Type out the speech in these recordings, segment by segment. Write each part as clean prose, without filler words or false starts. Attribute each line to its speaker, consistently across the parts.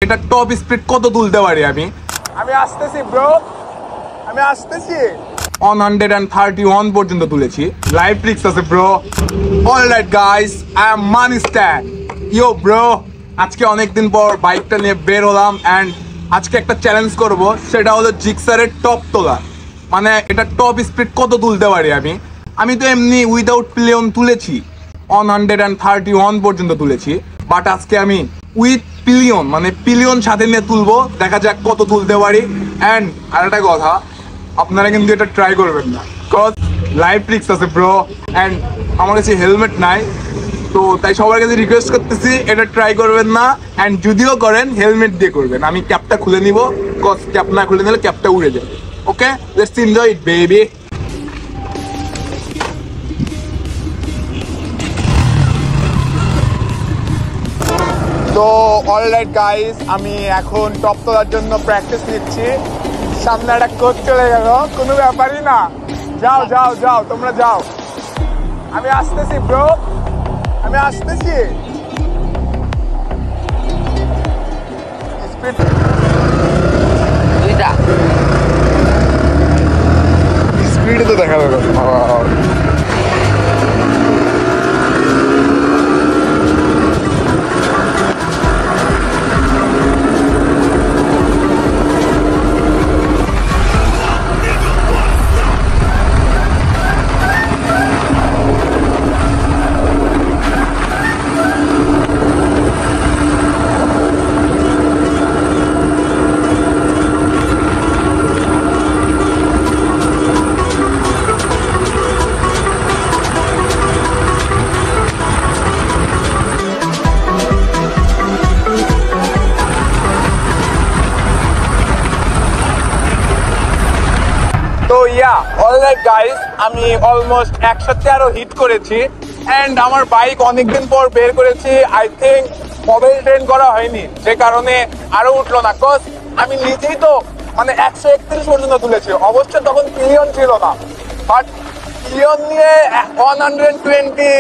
Speaker 1: এটা top speed কত তুলতে পারি আমি আসতেছি ব্রো, আমি আসতেছি 131 পর্যন্ত তুলেছি। লাইভ ট্রিক্স আছে bro. Alright guys, I am money stack. Yo bro, আজকে অনেকদিন পর বাইকটা নিয়ে বের হলাম অ্যান্ড আজকে একটা চ্যালেঞ্জ করব, সেটা হলো জিক্সারের টপ তোলা। মানে এটা টপ স্পিড কত তুলতে পারি আমি তো এমনি উইদাউট পিলিয়ন তুলেছি 131 পর্যন্ত তুলেছি, বাট আজকে আমি উইথ পিলিয়ন মানে পিলিয়ন সাথে নিয়ে তুলবো, দেখা যাক কত তুলতে পারি। অ্যান্ড আরেকটা কথা, আপনারা কিন্তু এটা ট্রাই করবেন না, বিকজ লাইভ ট্রিক্স আছে ব্রো অ্যান্ড আমার কাছে হেলমেট নাই, তো তাই সবার কাছে রিকোয়েস্ট করতেছি এটা ট্রাই করবেন না। অ্যান্ড যদিও করেন হেলমেট দিয়ে করবেন। আমি ক্যাপটা খুলে নিব, বিকজ ক্যাপ না খুলে নিলে ক্যাপটা উড়ে যাবে। ওকে, লেটস এনজয় ইট বেবি। তো অলরাইট গাইস, আমি এখন টপ তোলার জন্য প্র্যাকটিস নিচ্ছি। সামনে একটা কোচ চলে গেল, কোনো ব্যাপারই না। যাও যাও যাও, তোমরা যাও, আমি আসতেছি ব্রো, আমি আসতেছি। স্পিড স্পিড তো দেখা যাবে। তো অলরাইট গাইস, আমি অলমোস্ট 113 হিট করেছি অ্যান্ড আমার বাইক অনেকদিন পর বের করেছি। আই থিঙ্ক মোবাইল ট্রেন করা হয়নি, যে কারণে আরো উঠলো না। কজ আমি নিজেই তো মানে 131 পর্যন্ত তুলেছি। অবশ্য তখন পিলিয়ন ছিল না, বাট পিলিয়ন নিয়ে 120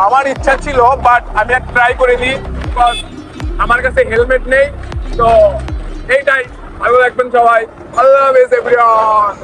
Speaker 1: আমার ইচ্ছা ছিল, বাট আমি এক ট্রাই করিনি, বিকজ আমার কাছে হেলমেট নেই। তো এইটাই, ভালো রাখবেন সবাই। আল্লাহ হাফেজ এভরিওয়ান।